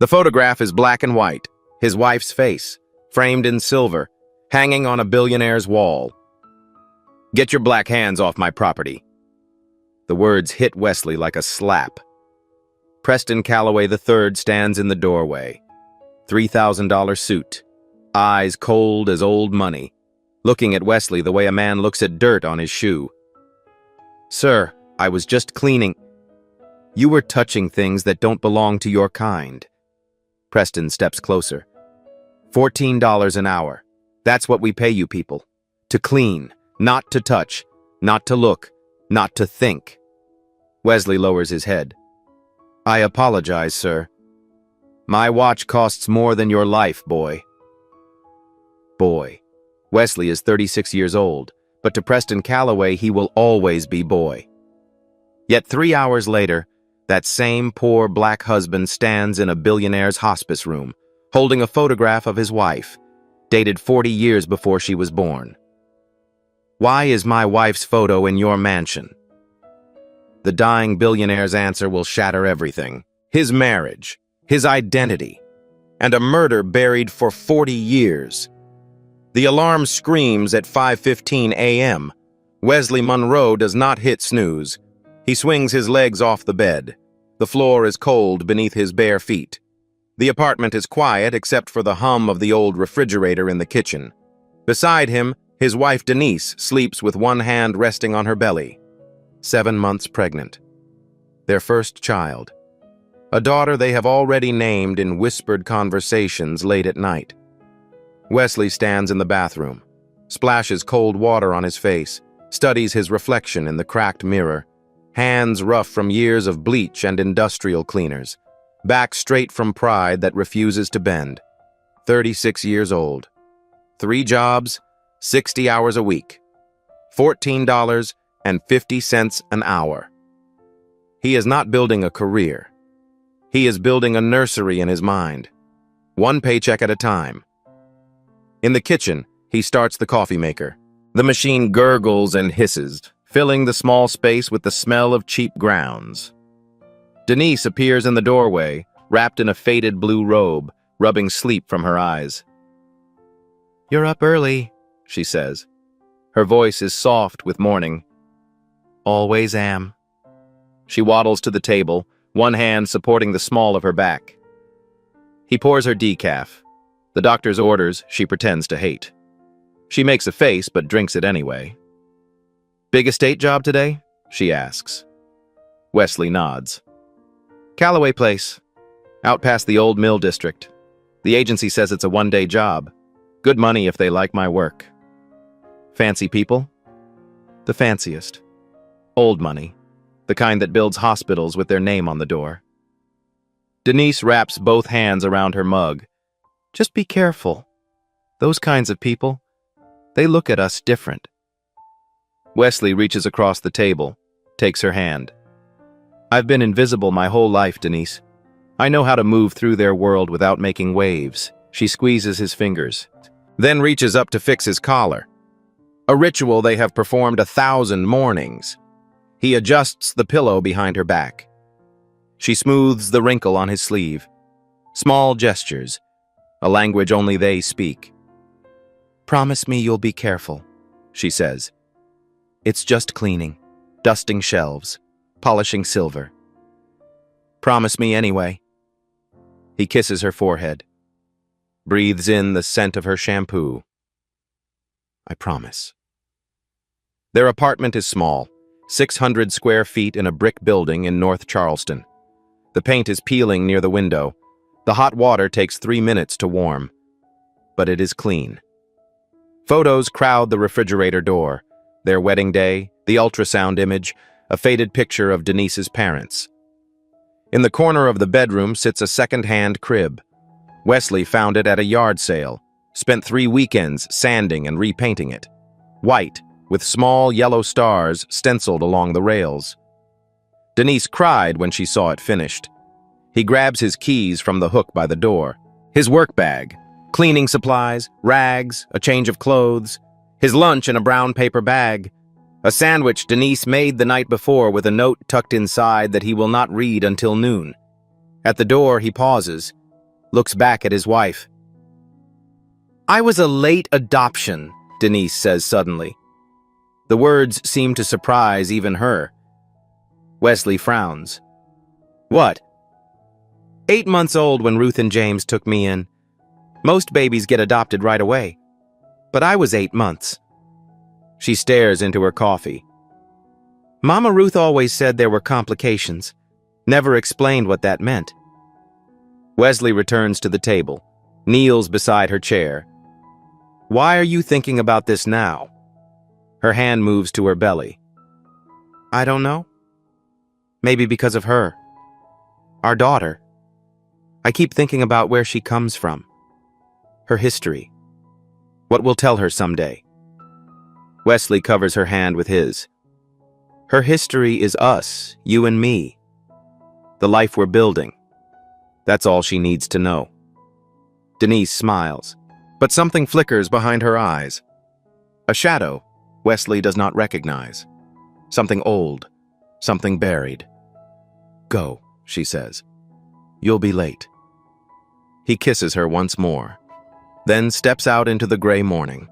The photograph is black and white, his wife's face, framed in silver, hanging on a billionaire's wall. "Get your black hands off my property." The words hit Wesley like a slap. Preston Calloway III stands in the doorway. $3,000 suit, eyes cold as old money, looking at Wesley the way a man looks at dirt on his shoe. "Sir, I was just cleaning." "You were touching things that don't belong to your kind." Preston steps closer. $14 an hour. That's what we pay you people. To clean, not to touch, not to look, not to think. Wesley lowers his head. "I apologize, sir. My watch costs more than your life, boy." Boy. Wesley is 36 years old, but to Preston Calloway he will always be boy. Yet 3 hours later, that same poor black husband stands in a billionaire's hospice room, holding a photograph of his wife, dated 40 years before she was born. "Why is my wife's photo in your mansion?" The dying billionaire's answer will shatter everything. His marriage, his identity, and a murder buried for 40 years. The alarm screams at 5:15 a.m. Wesley Monroe does not hit snooze. He swings his legs off the bed. The floor is cold beneath his bare feet. The apartment is quiet except for the hum of the old refrigerator in the kitchen. Beside him, his wife Denise sleeps with one hand resting on her belly. 7 months pregnant. Their first child. A daughter they have already named in whispered conversations late at night. Wesley stands in the bathroom, splashes cold water on his face, studies his reflection in the cracked mirror, hands rough from years of bleach and industrial cleaners, back straight from pride that refuses to bend. 36 years old. 3 jobs, 60 hours a week. $14.50 an hour. He is not building a career. He is building a nursery in his mind, one paycheck at a time. In the kitchen, he starts the coffee maker. The machine gurgles and hisses, filling the small space with the smell of cheap grounds. Denise appears in the doorway, wrapped in a faded blue robe, rubbing sleep from her eyes. "You're up early," she says. Her voice is soft with morning. "Always am." She waddles to the table, one hand supporting the small of her back. He pours her decaf. The doctor's orders she pretends to hate. She makes a face but drinks it anyway. "Big estate job today?" she asks. Wesley nods. "Calloway Place, out past the old mill district. The agency says it's a one-day job. Good money if they like my work." "Fancy people?" "The fanciest. Old money. The kind that builds hospitals with their name on the door." Denise wraps both hands around her mug. "Just be careful. Those kinds of people, they look at us different." Wesley reaches across the table, takes her hand. "I've been invisible my whole life, Denise. I know how to move through their world without making waves." She squeezes his fingers, then reaches up to fix his collar. A ritual they have performed 1,000 mornings. He adjusts the pillow behind her back. She smooths the wrinkle on his sleeve. Small gestures, a language only they speak. "Promise me you'll be careful," she says. "It's just cleaning, dusting shelves, polishing silver." "Promise me anyway." He kisses her forehead, breathes in the scent of her shampoo. "I promise." Their apartment is small, 600 square feet in a brick building in North Charleston. The paint is peeling near the window. The hot water takes 3 minutes to warm, but it is clean. Photos crowd the refrigerator door. Their wedding day, the ultrasound image, a faded picture of Denise's parents. In the corner of the bedroom sits a second-hand crib. Wesley found it at a yard sale, spent 3 weekends sanding and repainting it. White, with small yellow stars stenciled along the rails. Denise cried when she saw it finished. He grabs his keys from the hook by the door. His work bag, cleaning supplies, rags, a change of clothes. His lunch in a brown paper bag. A sandwich Denise made the night before with a note tucked inside that he will not read until noon. At the door, he pauses, looks back at his wife. "I was a late adoption," Denise says suddenly. The words seem to surprise even her. Wesley frowns. "What?" "8 months old when Ruth and James took me in. Most babies get adopted right away. But I was 8 months." She stares into her coffee. "Mama Ruth always said there were complications. Never explained what that meant." Wesley returns to the table, kneels beside her chair. "Why are you thinking about this now?" Her hand moves to her belly. "I don't know. Maybe because of her. Our daughter. I keep thinking about where she comes from. Her history. What we'll tell her someday." Wesley covers her hand with his. "Her history is us, you and me. The life we're building. That's all she needs to know." Denise smiles, but something flickers behind her eyes. A shadow Wesley does not recognize. Something old, something buried. "Go," she says. "You'll be late." He kisses her once more, then steps out into the gray morning.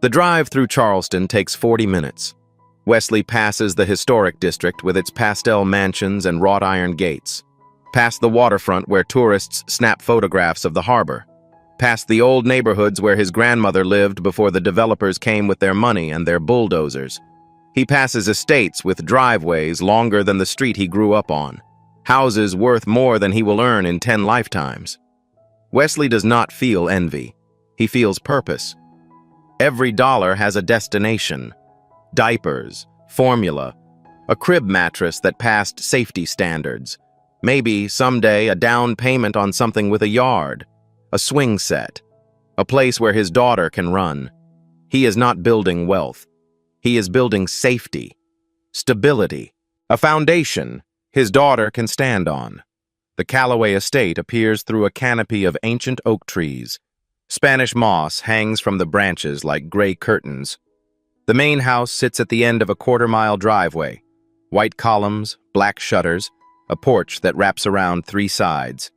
The drive through Charleston takes 40 minutes. Wesley passes the historic district with its pastel mansions and wrought iron gates, past the waterfront where tourists snap photographs of the harbor, past the old neighborhoods where his grandmother lived before the developers came with their money and their bulldozers. He passes estates with driveways longer than the street he grew up on, houses worth more than he will earn in 10 lifetimes. Wesley does not feel envy. He feels purpose. Every dollar has a destination. Diapers, formula, a crib mattress that passed safety standards, maybe someday a down payment on something with a yard, a swing set, a place where his daughter can run. He is not building wealth. He is building safety, stability, a foundation his daughter can stand on. The Callaway estate appears through a canopy of ancient oak trees. Spanish moss hangs from the branches like gray curtains. The main house sits at the end of a quarter-mile driveway. White columns, black shutters, a porch that wraps around 3 sides.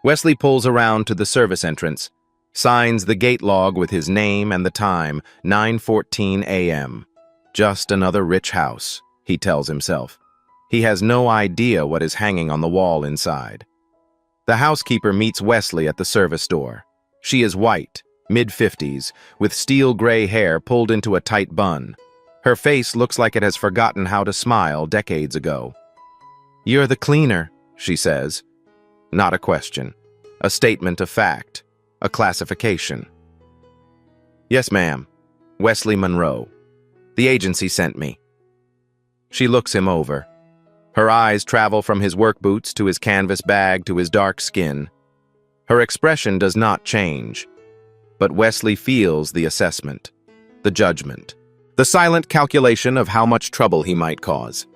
Wesley pulls around to the service entrance, signs the gate log with his name and the time, 9:14 a.m. Just another rich house, he tells himself. He has no idea what is hanging on the wall inside. The housekeeper meets Wesley at the service door. She is white, mid-50s, with steel gray hair pulled into a tight bun. Her face looks like it has forgotten how to smile decades ago. "You're the cleaner," she says. Not a question. A statement of fact. A classification. "Yes, ma'am. Wesley Monroe. The agency sent me." She looks him over. Her eyes travel from his work boots to his canvas bag to his dark skin. Her expression does not change. But Wesley feels the assessment, the judgment, the silent calculation of how much trouble he might cause.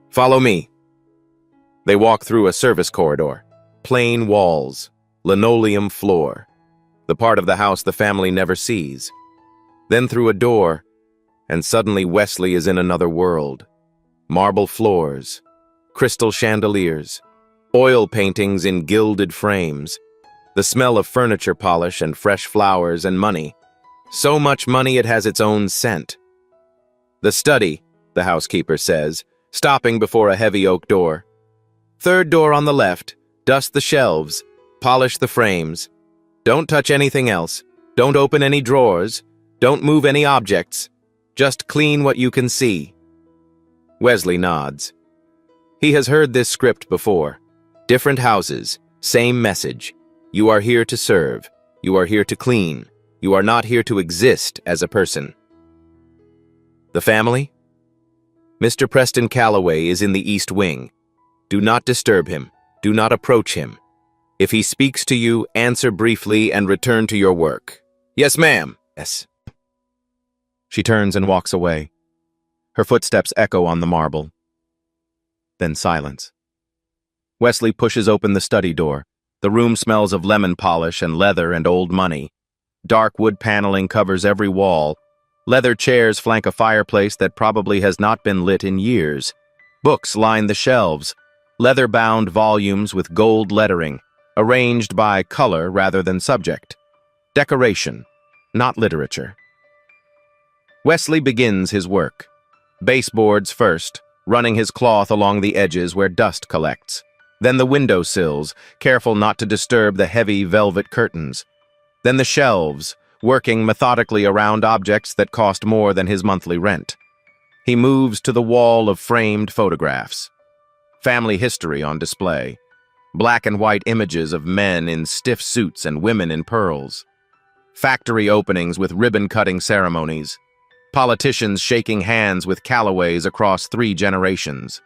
"Follow me." They walk through a service corridor. Plain walls, linoleum floor, the part of the house the family never sees. Then through a door, and suddenly Wesley is in another world. Marble floors, crystal chandeliers, oil paintings in gilded frames, the smell of furniture polish and fresh flowers and money. So much money it has its own scent. "The study," the housekeeper says, stopping before a heavy oak door. "Third door on the left. Dust the shelves. Polish the frames. Don't touch anything else. Don't open any drawers. Don't move any objects. Just clean what you can see." Wesley nods. He has heard this script before. Different houses, same message. You are here to serve. You are here to clean. You are not here to exist as a person. The family? Mr. Preston Callaway is in the East Wing. Do not disturb him. Do not approach him. If he speaks to you, answer briefly and return to your work. "Yes, ma'am." "Yes." She turns and walks away. Her footsteps echo on the marble. Then silence. Wesley pushes open the study door. The room smells of lemon polish and leather and old money. Dark wood paneling covers every wall. Leather chairs flank a fireplace that probably has not been lit in years. Books line the shelves. Leather-bound volumes with gold lettering. arranged by color rather than subject. Decoration, not literature. Wesley begins his work. Baseboards first, running his cloth along the edges where dust collects. Then the window sills, careful not to disturb the heavy velvet curtains. Then the shelves, working methodically around objects that cost more than his monthly rent. He moves to the wall of framed photographs. Family history on display. Black and white images of men in stiff suits and women in pearls. Factory openings with ribbon-cutting ceremonies. Politicians shaking hands with Callaways across 3 generations.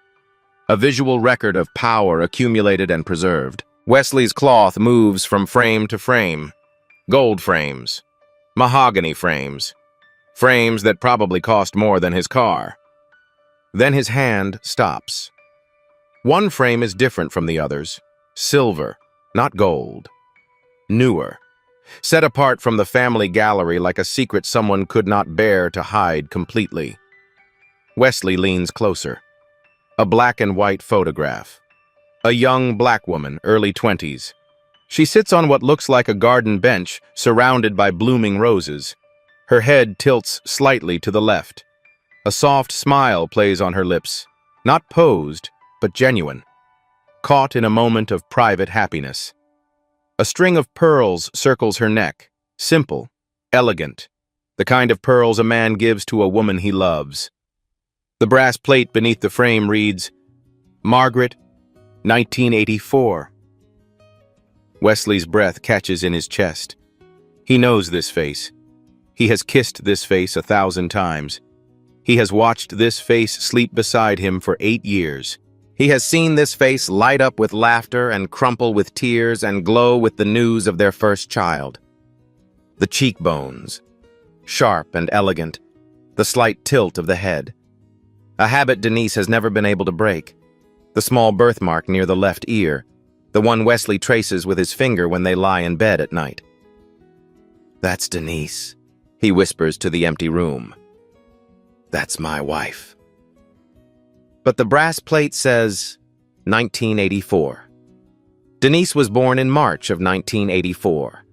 A visual record of power accumulated and preserved. Wesley's cloth moves from frame to frame. Gold frames. Mahogany frames. Frames that probably cost more than his car. Then his hand stops. One frame is different from the others. Silver, not gold. Newer. Set apart from the family gallery like a secret someone could not bear to hide completely. Wesley leans closer. A black and white photograph. A young black woman, early 20s. She sits on what looks like a garden bench, surrounded by blooming roses. Her head tilts slightly to the left. A soft smile plays on her lips. Not posed, but genuine. Caught in a moment of private happiness. A string of pearls circles her neck. Simple, elegant. The kind of pearls a man gives to a woman he loves. The brass plate beneath the frame reads, Margaret, 1984. Wesley's breath catches in his chest. He knows this face. He has kissed this face 1,000 times. He has watched this face sleep beside him for 8 years. He has seen this face light up with laughter and crumple with tears and glow with the news of their first child. The cheekbones, sharp and elegant, the slight tilt of the head. A habit Denise has never been able to break. The small birthmark near the left ear, the one Wesley traces with his finger when they lie in bed at night. That's Denise, he whispers to the empty room. That's my wife. But the brass plate says 1984. Denise was born in March of 1984.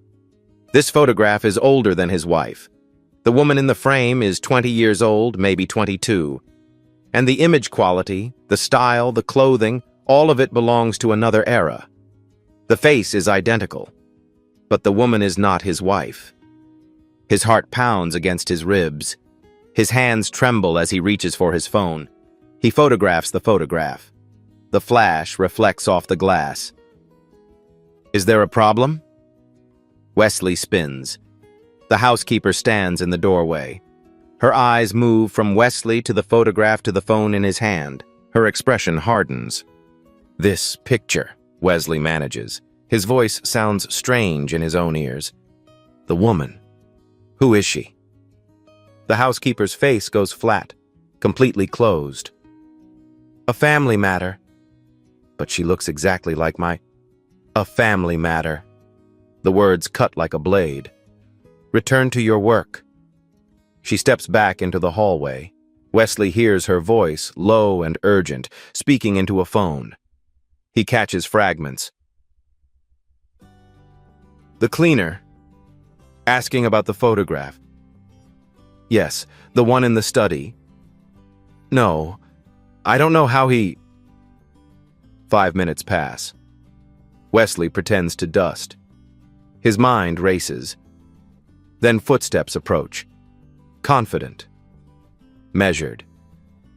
This photograph is older than his wife. The woman in the frame is 20 years old, maybe 22. And the image quality, the style, the clothing, all of it belongs to another era. The face is identical, but the woman is not his wife. His heart pounds against his ribs. His hands tremble as he reaches for his phone. He photographs the photograph. The flash reflects off the glass. Is there a problem? Wesley spins. The housekeeper stands in the doorway. Her eyes move from Wesley to the photograph to the phone in his hand. Her expression hardens. This picture, Wesley manages. His voice sounds strange in his own ears. The woman. Who is she? The housekeeper's face goes flat, completely closed. A family matter. But she looks exactly like A family matter. The words cut like a blade. Return to your work. She steps back into the hallway. Wesley hears her voice, low and urgent, speaking into a phone. He catches fragments. The cleaner. Asking about the photograph. Yes, the one in the study. No, I don't know how he... 5 minutes pass. Wesley pretends to dust. His mind races. Then footsteps approach. Confident. Measured.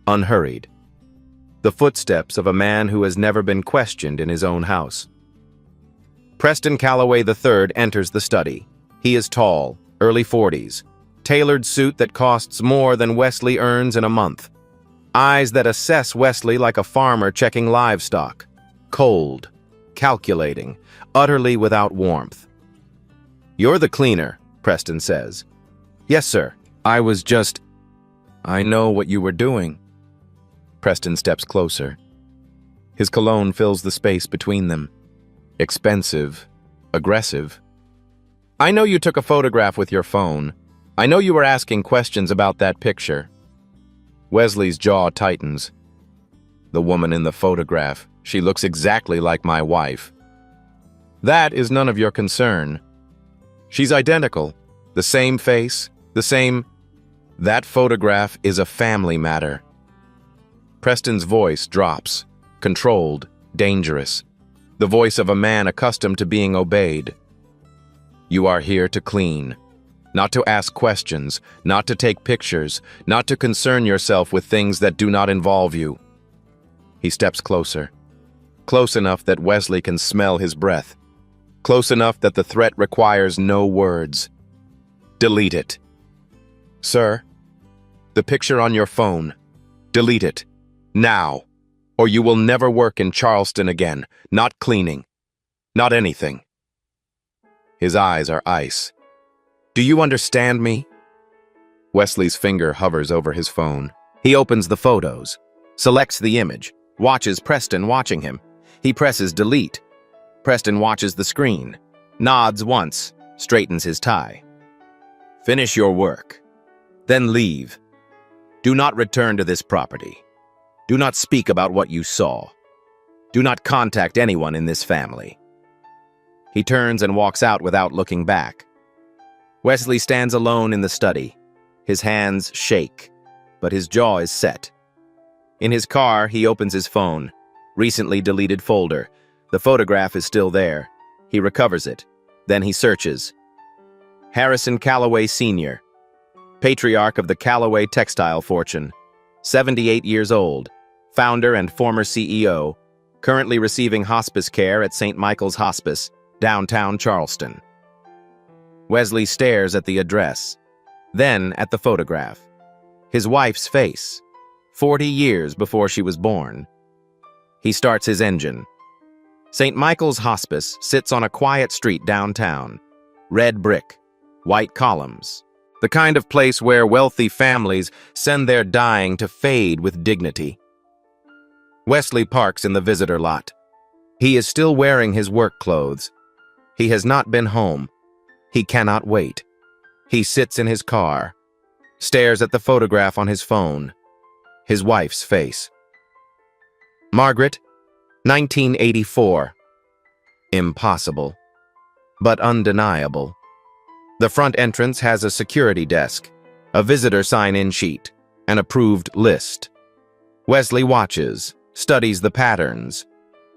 Unhurried. The footsteps of a man who has never been questioned in his own house. Preston Calloway III enters the study. He is tall, early 40s. Tailored suit that costs more than Wesley earns in a month. Eyes that assess Wesley like a farmer checking livestock. Cold, calculating, utterly without warmth. You're the cleaner, Preston says. Yes, sir. I know what you were doing. Preston steps closer. His cologne fills the space between them. Expensive, aggressive. I know you took a photograph with your phone. I know you were asking questions about that picture. Wesley's jaw tightens. The woman in the photograph, she looks exactly like my wife. That is none of your concern. She's identical. The same face, the same... That photograph is a family matter. Preston's voice drops, controlled, dangerous. The voice of a man accustomed to being obeyed. You are here to clean. Not to ask questions, not to take pictures, not to concern yourself with things that do not involve you. He steps closer. Close enough that Wesley can smell his breath. Close enough that the threat requires no words. Delete it. Sir, the picture on your phone. Delete it. Now. Or you will never work in Charleston again. Not cleaning. Not anything. His eyes are ice. Do you understand me? Wesley's finger hovers over his phone. He opens the photos, selects the image, watches Preston watching him. He presses delete. Preston watches the screen, nods once, straightens his tie. Finish your work. Then leave. Do not return to this property. Do not speak about what you saw. Do not contact anyone in this family. He turns and walks out without looking back. Wesley stands alone in the study. His hands shake, but his jaw is set. In his car, he opens his phone. Recently deleted folder. The photograph is still there. He recovers it. Then he searches. Harrison Calloway Sr., patriarch of the Calloway textile fortune, 78 years old, founder and former CEO, currently receiving hospice care at St. Michael's Hospice, downtown Charleston. Wesley stares at the address, then at the photograph. His wife's face, 40 years before she was born. He starts his engine. St. Michael's Hospice sits on a quiet street downtown. Red brick, white columns. The kind of place where wealthy families send their dying to fade with dignity. Wesley parks in the visitor lot. He is still wearing his work clothes. He has not been home. He cannot wait. He sits in his car, stares at the photograph on his phone. His wife's face. Margaret, 1984. Impossible, but undeniable. The front entrance has a security desk, a visitor sign-in sheet, an approved list. Wesley watches, studies the patterns.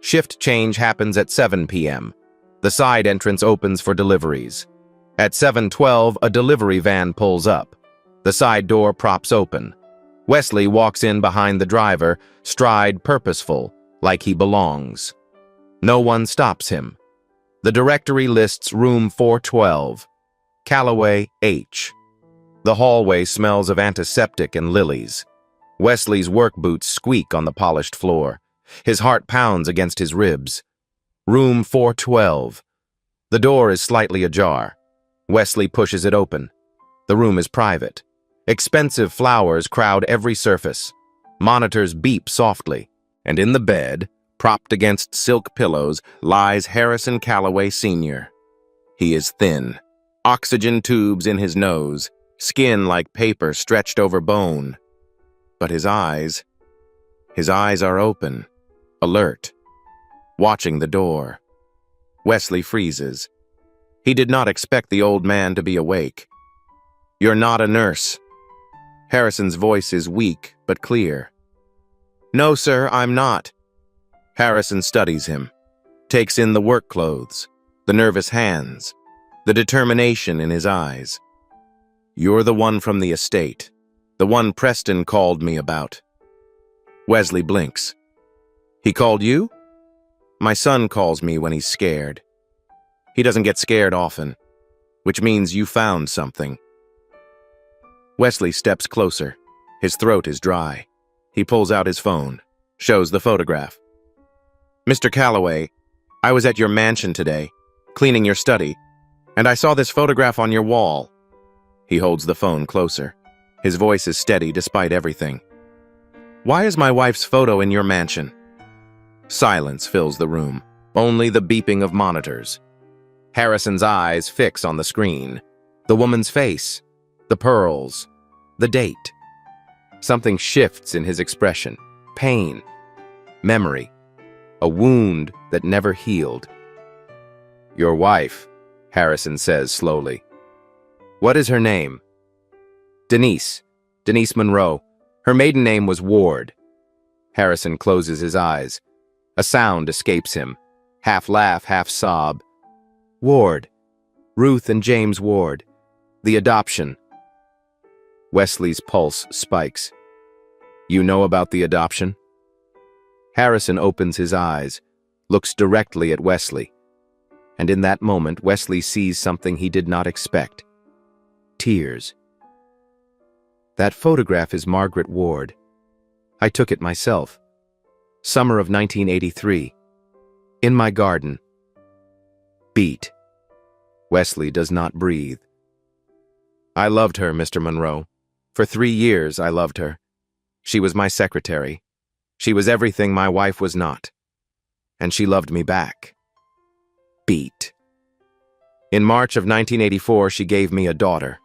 Shift change happens at 7 p.m. The side entrance opens for deliveries. At 7:12, a delivery van pulls up. The side door props open. Wesley walks in behind the driver, stride purposeful, like he belongs. No one stops him. The directory lists room 412. Calloway H. The hallway smells of antiseptic and lilies. Wesley's work boots squeak on the polished floor. His heart pounds against his ribs. Room 412. The door is slightly ajar. Wesley pushes it open. The room is private. Expensive flowers crowd every surface. Monitors beep softly. And in the bed, propped against silk pillows, lies Harrison Calloway Sr. He is thin. Oxygen tubes in his nose, skin like paper stretched over bone. But his eyes are open, alert, watching the door. Wesley freezes. He did not expect the old man to be awake. You're not a nurse. Harrison's voice is weak but clear. No, sir, I'm not. Harrison studies him, takes in the work clothes, the nervous hands, the determination in his eyes. You're the one from the estate, the one Preston called me about. Wesley blinks. He called you? My son calls me when he's scared. He doesn't get scared often, which means you found something. Wesley steps closer. His throat is dry. He pulls out his phone, shows the photograph. Mr. Calloway, I was at your mansion today, cleaning your study, and I saw this photograph on your wall. He holds the phone closer. His voice is steady despite everything. Why is my wife's photo in your mansion? Silence fills the room, only the beeping of monitors. Harrison's eyes fix on the screen. The woman's face, the pearls, the date. Something shifts in his expression. Pain, memory, a wound that never healed. Your wife, Harrison says slowly. What is her name? Denise. Denise Monroe. Her maiden name was Ward. Harrison closes his eyes. A sound escapes him. Half laugh, half sob. Ward. Ruth and James Ward. The adoption. Wesley's pulse spikes. You know about the adoption? Harrison opens his eyes, looks directly at Wesley. And in that moment, Wesley sees something he did not expect. Tears. That photograph is Margaret Ward. I took it myself. Summer of 1983. In my garden. Beat. Wesley does not breathe. I loved her, Mr. Monroe. For 3 years, I loved her. She was my secretary. She was everything my wife was not. And she loved me back. Beat. In March of 1984, she gave me a daughter.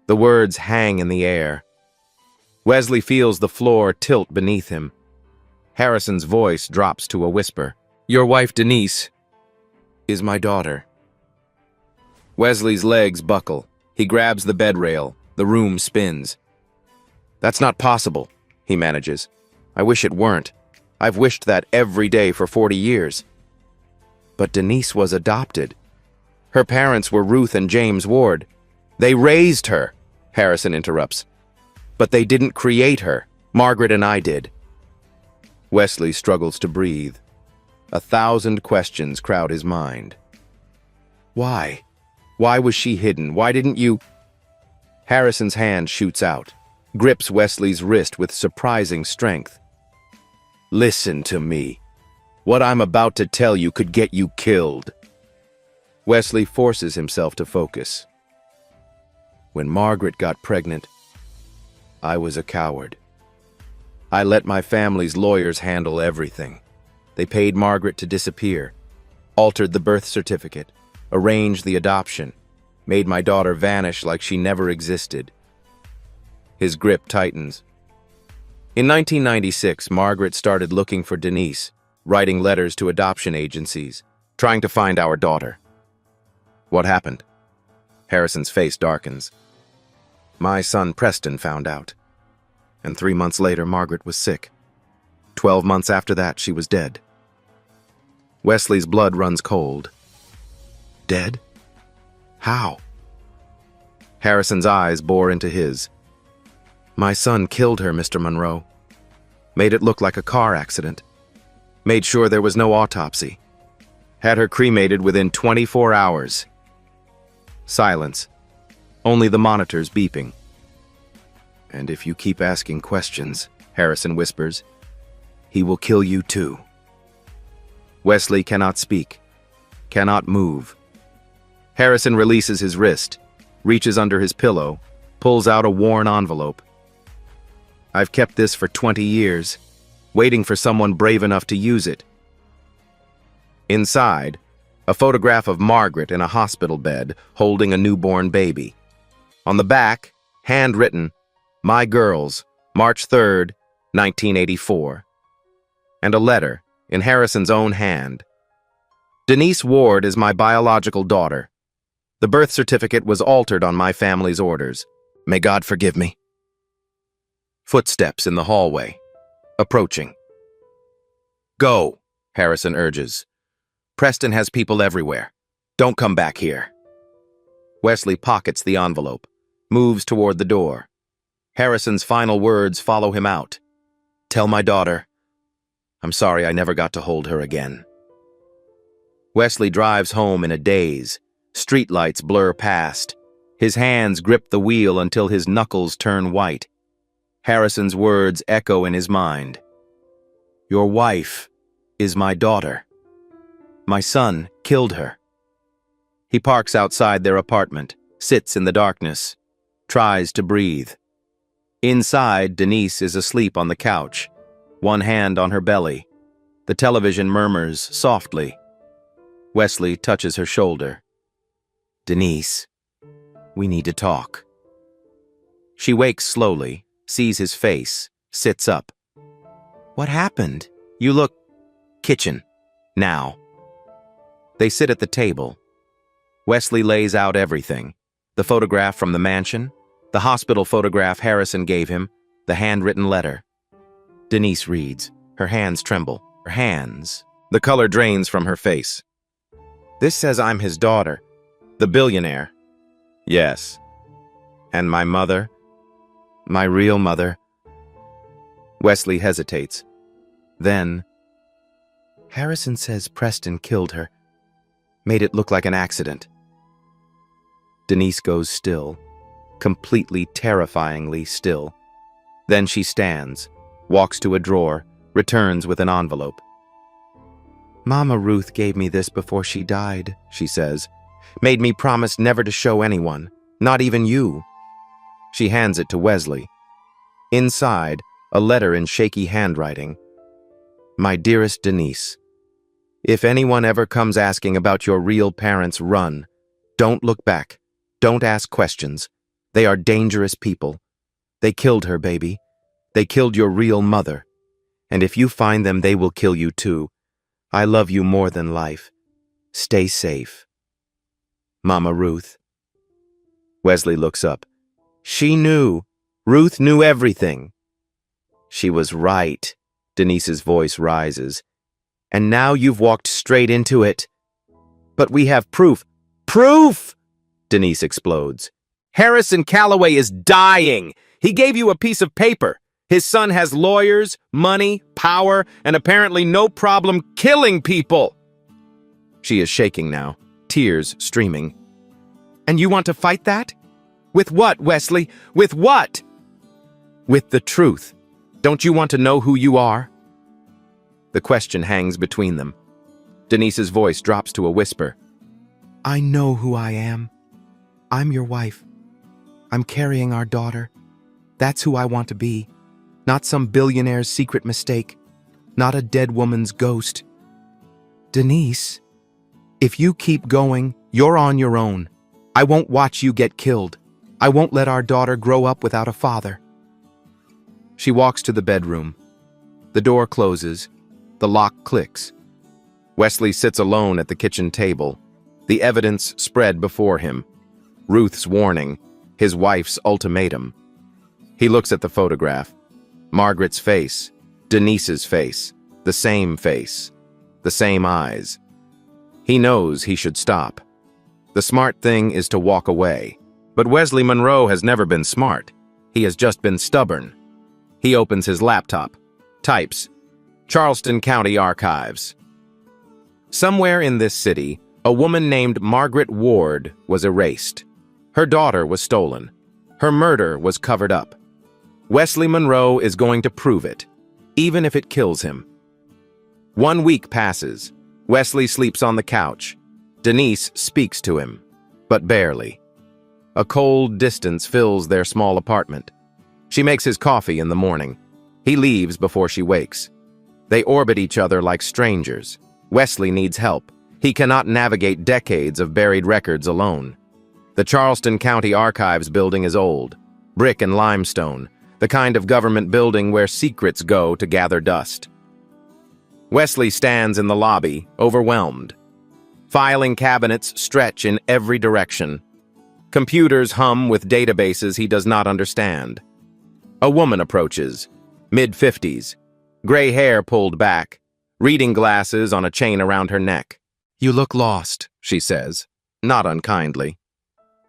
The words hang in the air. Wesley feels the floor tilt beneath him. Harrison's voice drops to a whisper. Your wife, Denise, is my daughter. Wesley's legs buckle. He grabs the bed rail. The room spins. That's not possible, he manages. I wish it weren't. I've wished that every day for 40 years. But Denise was adopted. Her parents were Ruth and James Ward. They raised her, Harrison interrupts. But they didn't create her. Margaret and I did. Wesley struggles to breathe. 1,000 questions crowd his mind. Why? Why was she hidden? Why didn't you? Harrison's hand shoots out, grips Wesley's wrist with surprising strength. Listen to me. What I'm about to tell you could get you killed. Wesley forces himself to focus. When Margaret got pregnant, I was a coward. I let my family's lawyers handle everything. They paid Margaret to disappear, altered the birth certificate, arranged the adoption, made my daughter vanish like she never existed. His grip tightens. In 1996, Margaret started looking for Denise, writing letters to adoption agencies, trying to find our daughter. What happened? Harrison's face darkens. My son Preston found out. And 3 months later, Margaret was sick. 12 months after that, she was dead. Wesley's blood runs cold. Dead? How? Harrison's eyes bore into his. My son killed her, Mr. Monroe. Made it look like a car accident. Made sure there was no autopsy. Had her cremated within 24 hours. Silence. Only the monitors beeping. And if you keep asking questions, Harrison whispers, he will kill you too. Wesley cannot speak, cannot move. Harrison releases his wrist, reaches under his pillow, pulls out a worn envelope. I've kept this for 20 years, waiting for someone brave enough to use it. Inside, a photograph of Margaret in a hospital bed holding a newborn baby. On the back, handwritten, My Girls, March 3rd, 1984. And a letter, in Harrison's own hand. Denise Ward is my biological daughter. The birth certificate was altered on my family's orders. May God forgive me. Footsteps in the hallway. Approaching. Go, Harrison urges. Preston has people everywhere. Don't come back here. Wesley pockets the envelope, moves toward the door. Harrison's final words follow him out. Tell my daughter, I'm sorry I never got to hold her again. Wesley drives home in a daze. Streetlights blur past. His hands grip the wheel until his knuckles turn white. Harrison's words echo in his mind. Your wife is my daughter. My son killed her. He parks outside their apartment, sits in the darkness, tries to breathe. Inside, Denise is asleep on the couch, one hand on her belly. The television murmurs softly. Wesley touches her shoulder. Denise, we need to talk. She wakes slowly, sees his face, sits up. What happened? You look... Kitchen. Now. They sit at the table. Wesley lays out everything. The photograph from the mansion, the hospital photograph Harrison gave him, the handwritten letter. Denise reads. Her hands tremble. Her hands. The color drains from her face. This says I'm his daughter. The billionaire. Yes. And my mother? My real mother? Wesley hesitates. Then, Harrison says Preston killed her. Made it look like an accident. Denise goes still. Completely, terrifyingly still. Then she stands, walks to a drawer, returns with an envelope. Mama Ruth gave me this before she died, she says. Made me promise never to show anyone, not even you. She hands it to Wesley. Inside, a letter in shaky handwriting. My dearest Denise, if anyone ever comes asking about your real parents, run. Don't look back. Don't ask questions. They are dangerous people. They killed her, baby. They killed your real mother. And if you find them, they will kill you too. I love you more than life. Stay safe. Mama Ruth. Wesley looks up. She knew. Ruth knew everything. She was right. Denise's voice rises. And now you've walked straight into it. But we have proof. Proof! Denise explodes. Harrison Calloway is dying. He gave you a piece of paper. His son has lawyers, money, power, and apparently no problem killing people. She is shaking now, tears streaming. And you want to fight that? With what, Wesley? With what? With the truth. Don't you want to know who you are? The question hangs between them. Denise's voice drops to a whisper. I know who I am. I'm your wife. I'm carrying our daughter. That's who I want to be. Not some billionaire's secret mistake. Not a dead woman's ghost. Denise, if you keep going, you're on your own. I won't watch you get killed. I won't let our daughter grow up without a father. She walks to the bedroom. The door closes. The lock clicks. Wesley sits alone at the kitchen table. The evidence spread before him. Ruth's warning. His wife's ultimatum. He looks at the photograph. Margaret's face. Denise's face. The same face. The same eyes. He knows he should stop. The smart thing is to walk away. But Wesley Monroe has never been smart. He has just been stubborn. He opens his laptop. Types. Charleston County Archives. Somewhere in this city, a woman named Margaret Ward was erased. Her daughter was stolen. Her murder was covered up. Wesley Monroe is going to prove it, even if it kills him. 1 week passes. Wesley sleeps on the couch. Denise speaks to him, but barely. A cold distance fills their small apartment. She makes his coffee in the morning. He leaves before she wakes. They orbit each other like strangers. Wesley needs help. He cannot navigate decades of buried records alone. The Charleston County Archives building is old, brick and limestone, the kind of government building where secrets go to gather dust. Wesley stands in the lobby, overwhelmed. Filing cabinets stretch in every direction. Computers hum with databases he does not understand. A woman approaches, mid-50s, gray hair pulled back, reading glasses on a chain around her neck. You look lost, she says, not unkindly.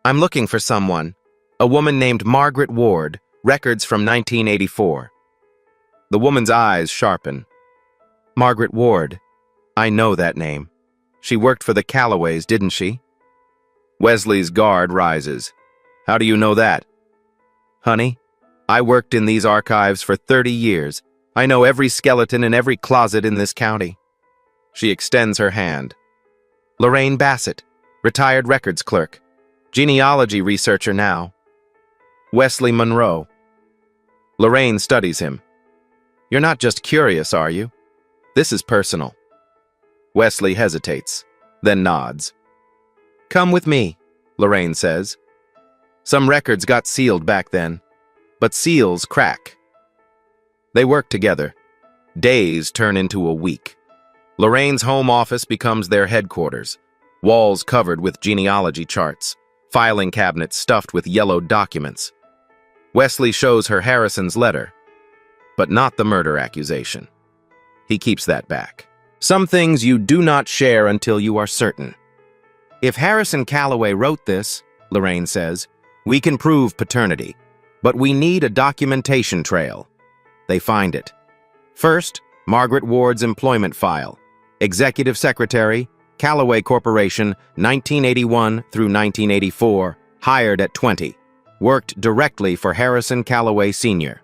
I'm looking for someone. A woman named Margaret Ward, records from 1984. The woman's eyes sharpen. Margaret Ward. I know that name. She worked for the Calloways, didn't she? Wesley's guard rises. How do you know that? Honey, I worked in these archives for 30 years. I know every skeleton in every closet in this county. She extends her hand. Lorraine Bassett, retired records clerk, genealogy researcher now. Wesley Monroe. Lorraine studies him. You're not just curious, are you? This is personal. Wesley hesitates, then nods. Come with me, Lorraine says. Some records got sealed back then, but seals crack. They work together. Days turn into a week. Lorraine's home office becomes their headquarters, walls covered with genealogy charts, filing cabinets stuffed with yellowed documents. Wesley shows her Harrison's letter, but not the murder accusation. He keeps that back. Some things you do not share until you are certain. If Harrison Calloway wrote this, Lorraine says, we can prove paternity, but we need a documentation trail. They find it. First, Margaret Ward's employment file. Executive Secretary, Callaway Corporation, 1981 through 1984, hired at 20. Worked directly for Harrison Calloway Sr.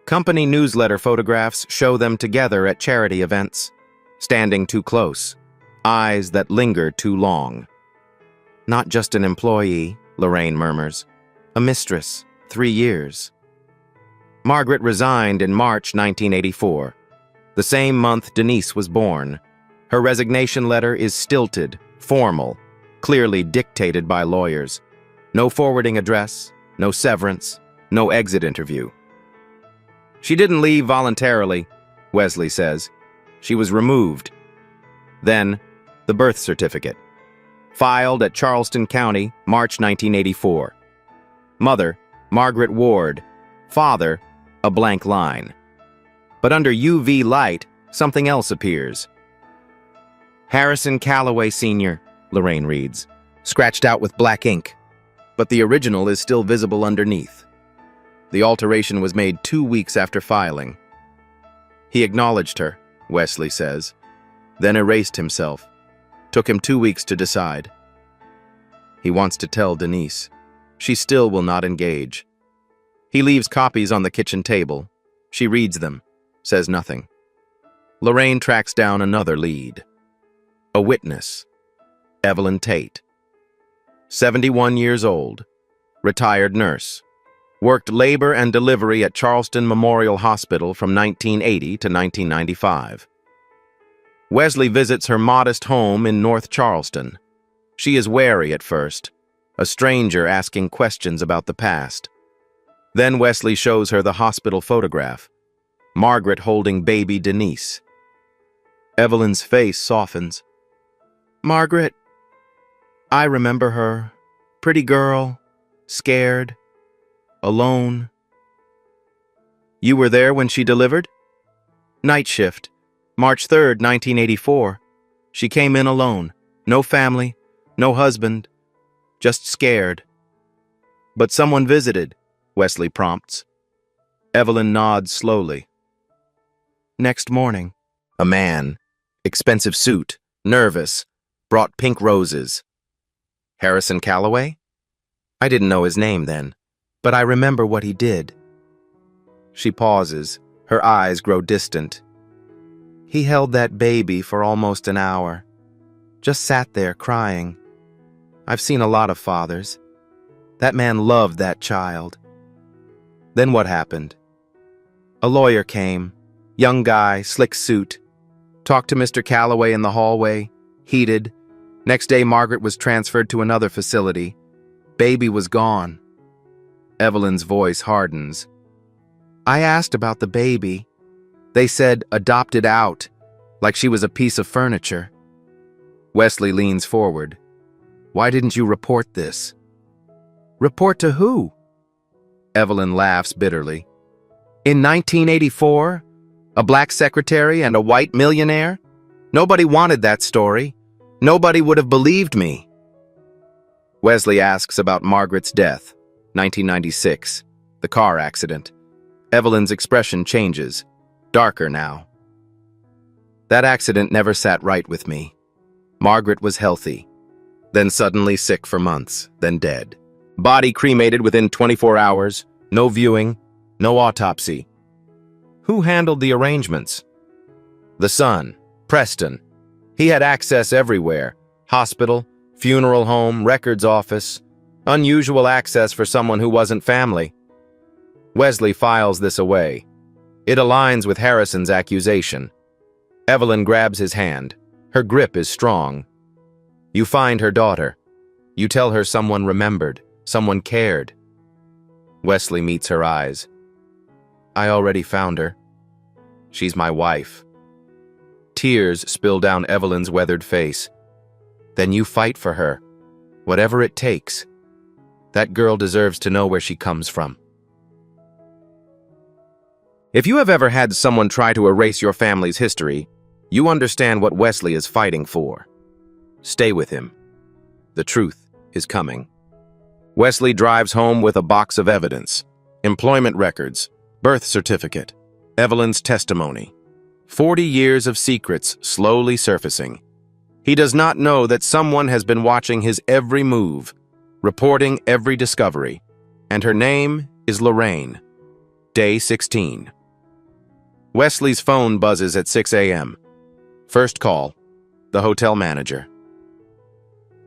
Company newsletter photographs show them together at charity events, standing too close, eyes that linger too long. Not just an employee, Lorraine murmurs. A mistress, 3 years. Margaret resigned in March 1984. The same month Denise was born. Her resignation letter is stilted, formal, clearly dictated by lawyers. No forwarding address, no severance, no exit interview. She didn't leave voluntarily, Wesley says. She was removed. Then, the birth certificate. Filed at Charleston County, March 1984. Mother, Margaret Ward. Father, a blank line. But under UV light, something else appears. Harrison Calloway Sr., Lorraine reads, scratched out with black ink, but the original is still visible underneath. The alteration was made 2 weeks after filing. He acknowledged her, Wesley says, then erased himself. Took him 2 weeks to decide. He wants to tell Denise. She still will not engage. He leaves copies on the kitchen table. She reads them, says nothing. Lorraine tracks down another lead. A witness, Evelyn Tate. 71 years old, retired nurse. Worked labor and delivery at Charleston Memorial Hospital from 1980 to 1995. Wesley visits her modest home in North Charleston. She is wary at first, a stranger asking questions about the past. Then Wesley shows her the hospital photograph, Margaret holding baby Denise. Evelyn's face softens. Margaret, I remember her. Pretty girl, scared, alone. You were there when she delivered? Night shift, March 3rd, 1984. She came in alone. No family, no husband, just scared. But someone visited, Wesley prompts. Evelyn nods slowly. Next morning, a man, expensive suit, nervous, brought pink roses. Harrison Calloway? I didn't know his name then, but I remember what he did. She pauses, her eyes grow distant. He held that baby for almost an hour, just sat there crying. I've seen a lot of fathers. That man loved that child. Then what happened? A lawyer came, young guy, slick suit, talked to Mr. Calloway in the hallway, heated. Next day, Margaret was transferred to another facility. Baby was gone. Evelyn's voice hardens. I asked about the baby. They said adopted out, like she was a piece of furniture. Wesley leans forward. Why didn't you report this? Report to who? Evelyn laughs bitterly. In 1984, a black secretary and a white millionaire? Nobody wanted that story. Nobody would have believed me. Wesley asks about Margaret's death, 1996, the car accident. Evelyn's expression changes, darker now. That accident never sat right with me. Margaret was healthy, then suddenly sick for months, then dead. Body cremated within 24 hours, no viewing, no autopsy. Who handled the arrangements? The son, Preston. He had access everywhere, hospital, funeral home, records office. Unusual access for someone who wasn't family. Wesley files this away. It aligns with Harrison's accusation. Evelyn grabs his hand. Her grip is strong. You find her daughter. You tell her someone remembered, someone cared. Wesley meets her eyes. I already found her. She's my wife. Tears spill down Evelyn's weathered face. Then you fight for her, whatever it takes. That girl deserves to know where she comes from. If you have ever had someone try to erase your family's history, you understand what Wesley is fighting for. Stay with him. The truth is coming. Wesley drives home with a box of evidence: employment records, birth certificate, Evelyn's testimony. 40 years of secrets slowly surfacing. He does not know that someone has been watching his every move, reporting every discovery, and her name is Lorraine. Day 16. Wesley's phone buzzes at 6 a.m. First call, the hotel manager.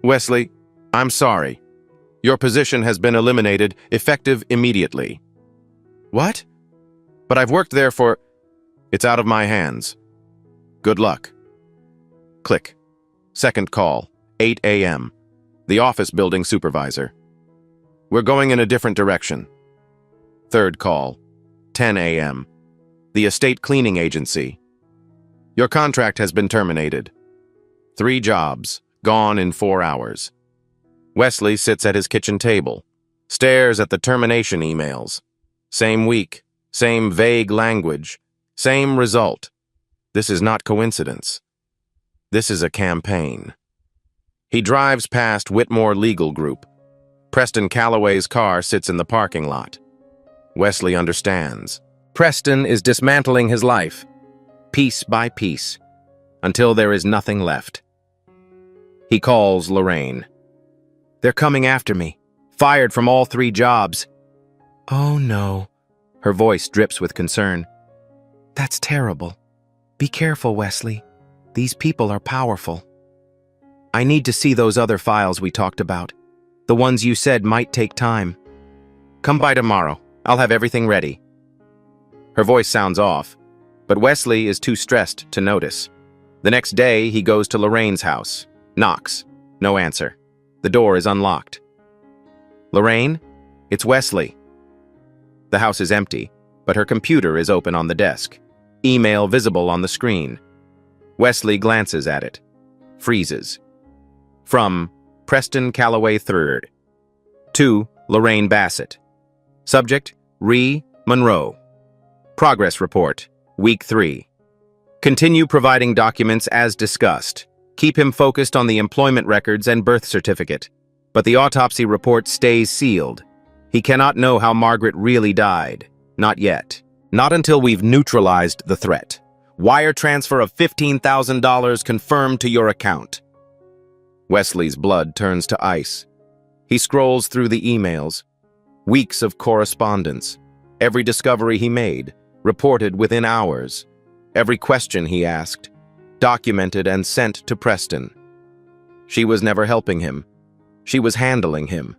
Wesley, I'm sorry. Your position has been eliminated, effective immediately. What? But I've worked there for... It's out of my hands. Good luck. Click. Second call, 8 a.m. The office building supervisor. We're going in a different direction. Third call, 10 a.m. The estate cleaning agency. Your contract has been terminated. 3 jobs, gone in 4 hours. Wesley sits at his kitchen table, stares at the termination emails. Same week, same vague language, same result. This is not coincidence. This is a campaign. He drives past Whitmore Legal Group. Preston Calloway's car sits in the parking lot. Wesley understands. Preston is dismantling his life, piece by piece, until there is nothing left. He calls Lorraine. They're coming after me. Fired from all 3 jobs. Oh no. Her voice drips with concern. That's terrible. Be careful, Wesley. These people are powerful. I need to see those other files we talked about. The ones you said might take time. Come by tomorrow. I'll have everything ready. Her voice sounds off, but Wesley is too stressed to notice. The next day, he goes to Lorraine's house. Knocks. No answer. The door is unlocked. Lorraine? It's Wesley. The house is empty, but her computer is open on the desk. Email visible on the screen. Wesley glances at it. Freezes. From Preston Calloway III. To Lorraine Bassett. Subject, Ree Monroe. Progress report, week 3. Continue providing documents as discussed. Keep him focused on the employment records and birth certificate. But the autopsy report stays sealed. He cannot know how Margaret really died. Not yet. Not until we've neutralized the threat. Wire transfer of $15,000 confirmed to your account. Wesley's blood turns to ice. He scrolls through the emails. Weeks of correspondence. Every discovery he made, reported within hours. Every question he asked, documented and sent to Preston. She was never helping him. She was handling him.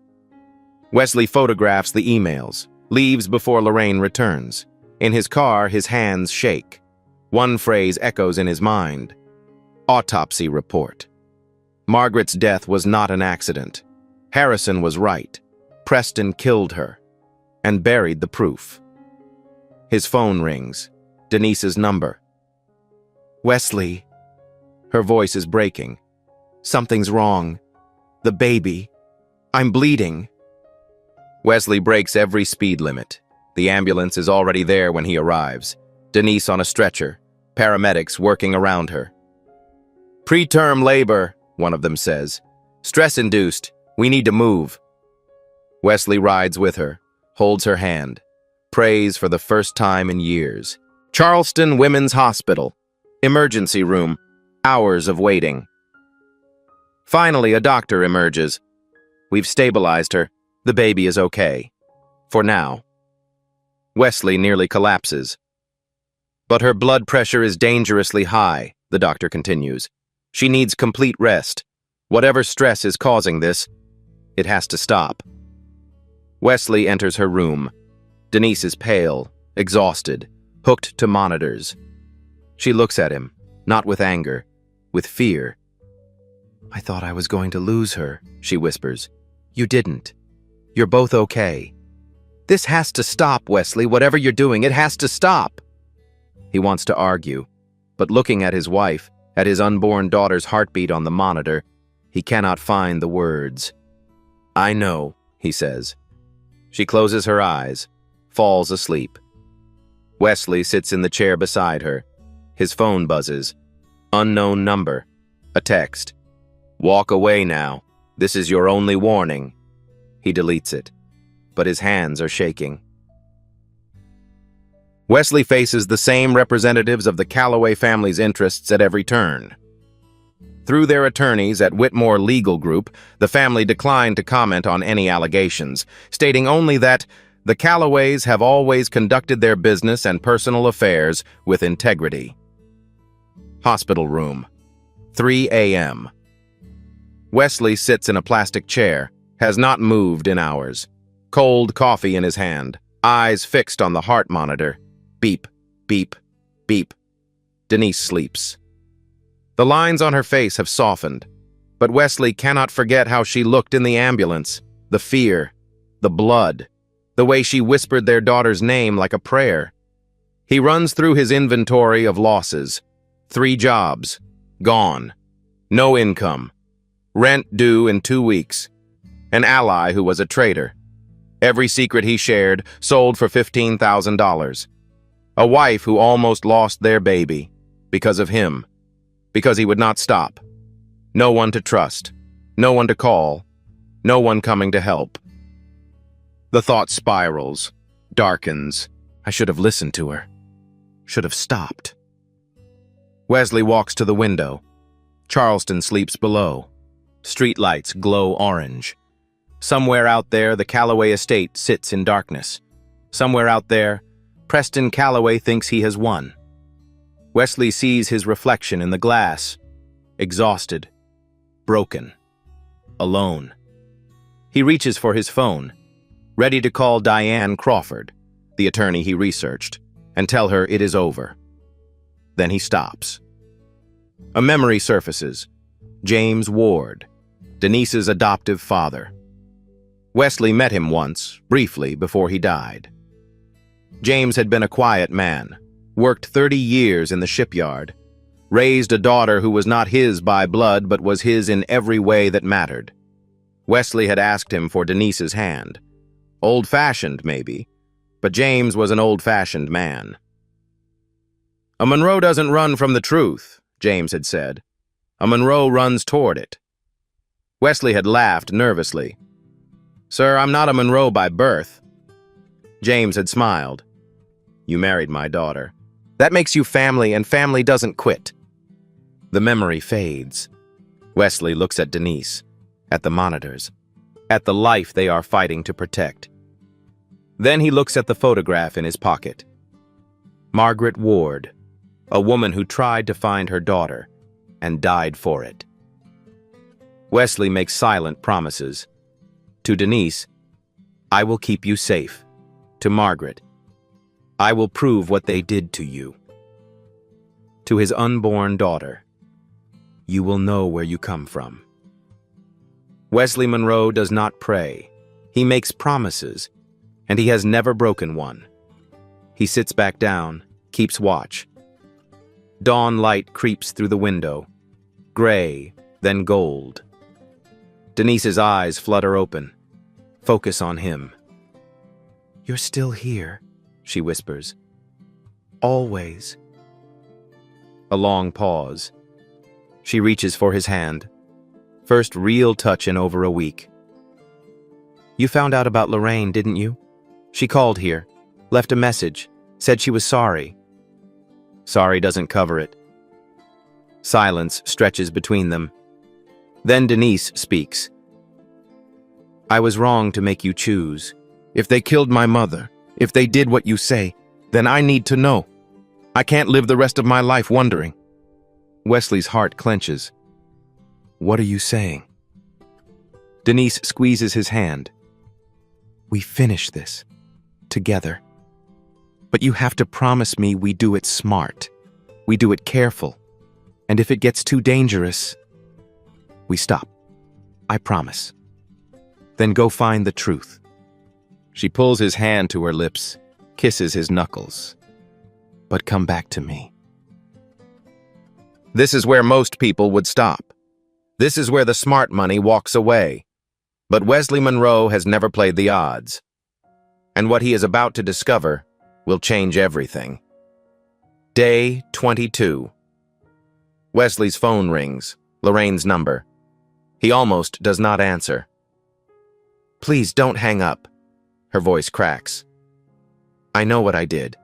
Wesley photographs the emails, leaves before Lorraine returns. In his car, his hands shake. One phrase echoes in his mind. Autopsy report. Margaret's death was not an accident. Harrison was right. Preston killed her and buried the proof. His phone rings. Denise's number. Wesley. Her voice is breaking. Something's wrong. The baby. I'm bleeding. Wesley breaks every speed limit. The ambulance is already there when he arrives. Denise on a stretcher. Paramedics working around her. Preterm labor, one of them says. Stress-induced. We need to move. Wesley rides with her, holds her hand, prays for the first time in years. Charleston Women's Hospital. Emergency room. Hours of waiting. Finally, a doctor emerges. We've stabilized her. The baby is okay. For now. Wesley nearly collapses. But her blood pressure is dangerously high, the doctor continues. She needs complete rest. Whatever stress is causing this, it has to stop. Wesley enters her room. Denise is pale, exhausted, hooked to monitors. She looks at him, not with anger, with fear. I thought I was going to lose her, she whispers. You didn't. You're both okay. This has to stop, Wesley. Whatever you're doing, it has to stop. He wants to argue. but looking at his wife, at his unborn daughter's heartbeat on the monitor, he cannot find the words. "I know," he says. She closes her eyes, falls asleep. Wesley sits in the chair beside her. His phone buzzes. Unknown number. A text. "Walk away now. This is your only warning." He deletes it, but his hands are shaking. Wesley faces the same representatives of the Calloway family's interests at every turn. Through their attorneys at Whitmore Legal Group, the family declined to comment on any allegations, stating only that the Calloways have always conducted their business and personal affairs with integrity. Hospital room. 3 a.m. Wesley sits in a plastic chair, has not moved in hours. Cold coffee in his hand, eyes fixed on the heart monitor. Beep, beep, beep. Denise sleeps. The lines on her face have softened, but Wesley cannot forget how she looked in the ambulance, the fear, the blood, the way she whispered their daughter's name like a prayer. He runs through his inventory of losses. 3 jobs, gone. No income. Rent due in 2 weeks. An ally who was a traitor. Every secret he shared sold for $15,000. A wife who almost lost their baby because of him, because he would not stop. No one to trust, no one to call, no one coming to help. The thought spirals, darkens. I should have listened to her. Should have stopped. Wesley walks to the window. Charleston sleeps below. Streetlights glow orange. Somewhere out there, the Calloway estate sits in darkness. Somewhere out there, Preston Calloway thinks he has won. Wesley sees his reflection in the glass, exhausted, broken, alone. He reaches for his phone, ready to call Diane Crawford, the attorney he researched, and tell her it is over. Then he stops. A memory surfaces. James Ward, Denise's adoptive father. Wesley met him once, briefly, before he died. James had been a quiet man, worked 30 years in the shipyard, raised a daughter who was not his by blood but was his in every way that mattered. Wesley had asked him for Denise's hand. Old-fashioned, maybe, but James was an old-fashioned man. "A Monroe doesn't run from the truth," James had said. "A Monroe runs toward it." Wesley had laughed nervously. "Sir, I'm not a Monroe by birth." James had smiled. "You married my daughter. That makes you family, and family doesn't quit." The memory fades. Wesley looks at Denise, at the monitors, at the life they are fighting to protect. Then he looks at the photograph in his pocket. Margaret Ward, a woman who tried to find her daughter and died for it. Wesley makes silent promises. To Denise, "I will keep you safe." To Margaret, "I will prove what they did to you." To his unborn daughter, "You will know where you come from." Wesley Monroe does not pray. He makes promises, and he has never broken one. He sits back down, keeps watch. Dawn light creeps through the window, gray, then gold. Denise's eyes flutter open, focus on him. "You're still here," she whispers. "Always." A long pause. She reaches for his hand. First real touch in over a week. "You found out about Lorraine, didn't you? She called here, left a message, said she was sorry." Sorry doesn't cover it. Silence stretches between them. Then Denise speaks. "I was wrong to make you choose. If they killed my mother, if they did what you say, then I need to know. I can't live the rest of my life wondering." Wesley's heart clenches. "What are you saying?" Denise squeezes his hand. "We finish this. Together. But you have to promise me we do it smart. We do it careful. And if it gets too dangerous, we stop. I promise. Then go find the truth." She pulls his hand to her lips, kisses his knuckles. "But come back to me." This is where most people would stop. This is where the smart money walks away. But Wesley Monroe has never played the odds. And what he is about to discover will change everything. Day 22. Wesley's phone rings, Lorraine's number. He almost does not answer. "Please don't hang up." Her voice cracks. "I know what I did.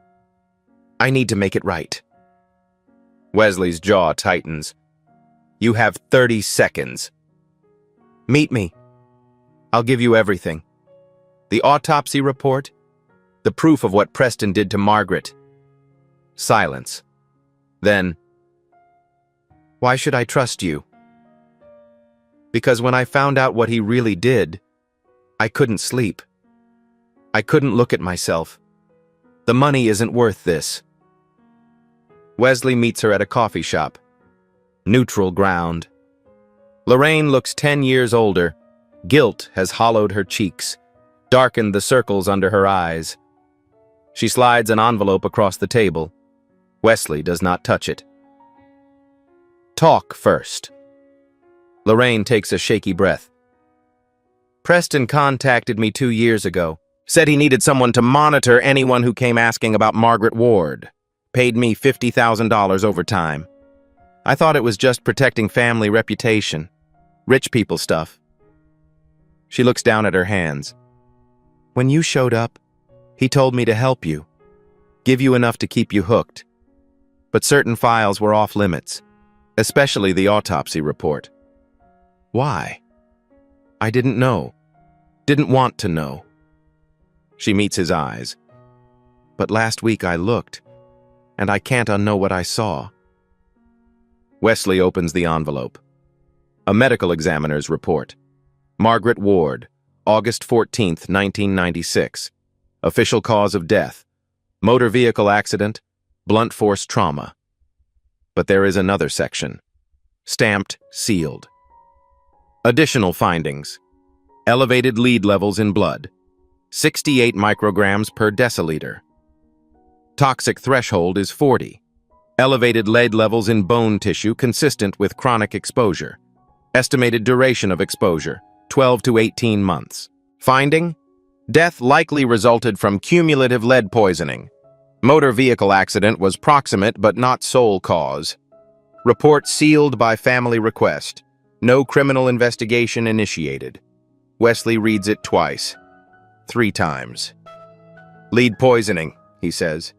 I need to make it right." Wesley's jaw tightens. "You have 30 seconds. Meet me. I'll give you everything. The autopsy report, the proof of what Preston did to Margaret." Silence. Then, "Why should I trust you?" "Because when I found out what he really did, I couldn't sleep. I couldn't look at myself. The money isn't worth this." Wesley meets her at a coffee shop. Neutral ground. Lorraine looks 10 years older. Guilt has hollowed her cheeks, darkened the circles under her eyes. She slides an envelope across the table. Wesley does not touch it. "Talk first." Lorraine takes a shaky breath. "Preston contacted me 2 years ago. Said he needed someone to monitor anyone who came asking about Margaret Ward. Paid me $50,000 overtime. I thought it was just protecting family reputation. Rich people stuff." She looks down at her hands. "When you showed up, he told me to help you. Give you enough to keep you hooked. But certain files were off limits, especially the autopsy report." "Why?" "I didn't know. Didn't want to know." She meets his eyes. "But last week I looked, and I can't unknow what I saw." Wesley opens the envelope. A medical examiner's report. Margaret Ward, August 14th, 1996. Official cause of death. Motor vehicle accident, blunt force trauma. But there is another section. Stamped, sealed. Additional findings. Elevated lead levels in blood. 68 micrograms per deciliter. Toxic threshold is 40. Elevated lead levels in bone tissue consistent with chronic exposure. Estimated duration of exposure, 12 to 18 months. Finding? Death likely resulted from cumulative lead poisoning. Motor vehicle accident was proximate but not sole cause. Report sealed by family request. No criminal investigation initiated. Wesley reads it twice. 3 times. "Lead poisoning," he says.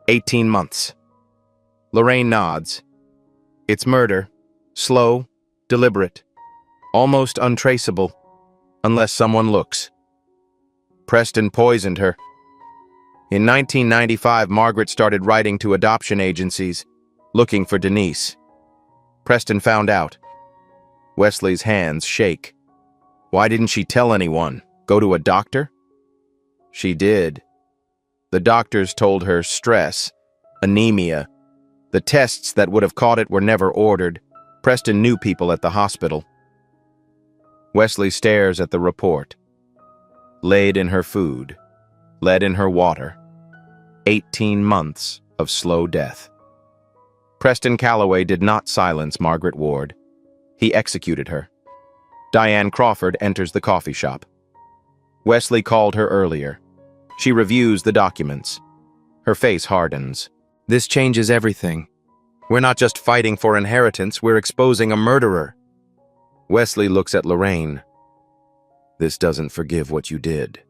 18 months. Lorraine nods. "It's murder. Slow, deliberate. Almost untraceable. Unless someone looks." Preston poisoned her. In 1995, Margaret started writing to adoption agencies, looking for Denise. Preston found out. Wesley's hands shake. Why didn't she tell anyone? Go to a doctor? She did. The doctors told her stress, anemia. The tests that would have caught it were never ordered. Preston knew people at the hospital. Wesley stares at the report. Lead in her food, lead in her water. 18 months of slow death. Preston Calloway did not silence Margaret Ward. He executed her. Diane Crawford enters the coffee shop. Wesley called her earlier. She reviews the documents. Her face hardens. This changes everything. We're not just fighting for inheritance, we're exposing a murderer. Wesley looks at Lorraine. This doesn't forgive what you did.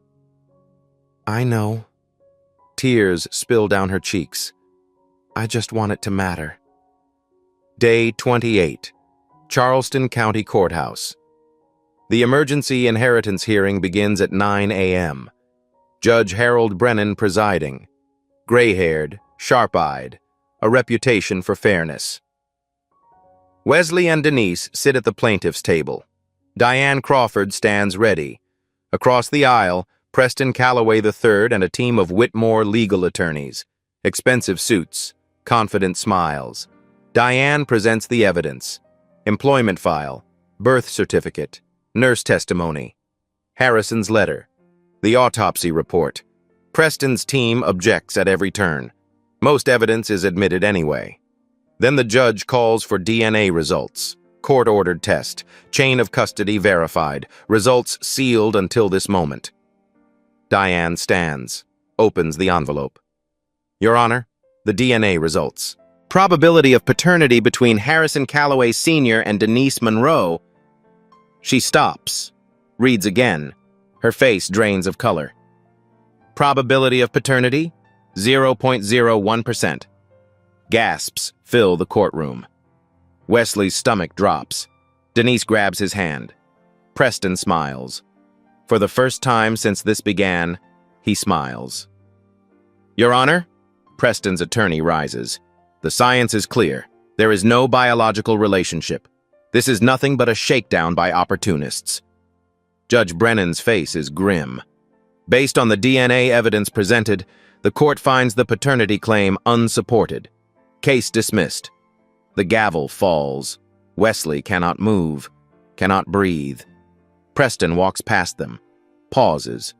I know. Tears spill down her cheeks. I just want it to matter. Day 28, Charleston County Courthouse. The emergency inheritance hearing begins at 9 a.m. Judge Harold Brennan presiding. Gray-haired, sharp-eyed, a reputation for fairness. Wesley and Denise sit at the plaintiff's table. Diane Crawford stands ready. Across the aisle, Preston Calloway III and a team of Whitmore legal attorneys. Expensive suits, confident smiles. Diane presents the evidence. Employment file, birth certificate, nurse testimony, Harrison's letter, the autopsy report. Preston's team objects at every turn. Most evidence is admitted anyway. Then the judge calls for DNA results. Court-ordered test. Chain of custody verified. Results sealed until this moment. Diane stands, opens the envelope. Your Honor, the DNA results. Probability of paternity between Harrison Calloway Sr. and Denise Monroe. She stops, reads again. Her face drains of color. Probability of paternity, 0.01%. Gasps fill the courtroom. Wesley's stomach drops. Denise grabs his hand. Preston smiles. For the first time since this began, he smiles. Your Honor, Preston's attorney rises. The science is clear. There is no biological relationship. This is nothing but a shakedown by opportunists. Judge Brennan's face is grim. Based on the DNA evidence presented, the court finds the paternity claim unsupported. Case dismissed. The gavel falls. Wesley cannot move, cannot breathe. Preston walks past them, pauses,